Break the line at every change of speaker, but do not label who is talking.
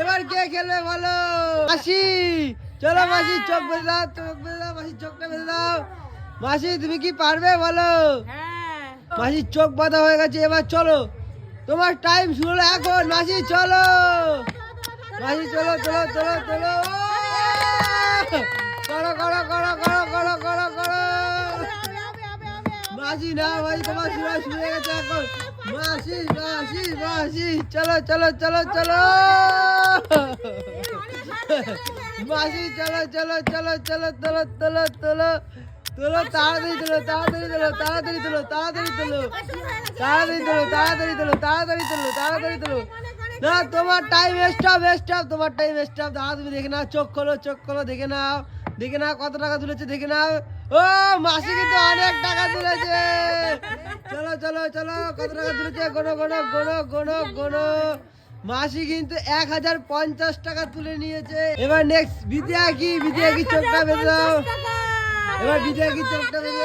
এবার কে খেলবে বলো? মাসি চলো, মাসি চোখ বেঁধে দাও, চোখ বেঁধে দাও, মাসি চোখটা বেঁধে দাও। মাসি তুমি কি পারবে বলো? মাসি চোখ বাঁধা হয়ে গেছে, এবার চলো, তোমার টাইম শুরু হলো এখন। মাসি চলো, মাসি চলো, চলো চলো চলো, করো করো করো করো করো করো করো। মাসি না, মাসি তোমার সময় শুরু হয়ে গেছে এখন। মাসি মাসি মাসি চলো চলো চলো চলো, মাসি চলো চলো চলো চলো, তোলো তোলো তোলো তোলো, তাড়াতাড়ি তোলো, তাড়াতাড়ি তোলো, তাড়াতাড়ি তোলো, তাড়াতাড়ি তোলো, তাড়াতাড়ি তোলো, তাড়াতাড়ি তোলো, তাড়াতাড়ি তোলো, তাড়াতাড়ি তোলো। না, তোমার টাইম স্টপ, স্টপ, তোমার টাইম স্টপ। দাঁড়া, তুমি দেখে নাও, চোখ খোলো, চোখ খোলো, দেখে নাও, দেখে নাও কত টাকা তুলেছে, দেখে নাও। ও মাসি কিন্তু অনেক টাকা তুলেছে। চলো চলো চলো, কত টাকা তুলেছে, গোনো গোনো গোনো গোনো গোনো। মাসি কিন্তু 1050 টাকা তুলে নিয়েছে। এবার নেক্সট বিদ্যা কি, বিদ্যা কি চোখটা বেঁধে দাও, এবার বিদ্যা কি চোখটা বেঁধে দাও।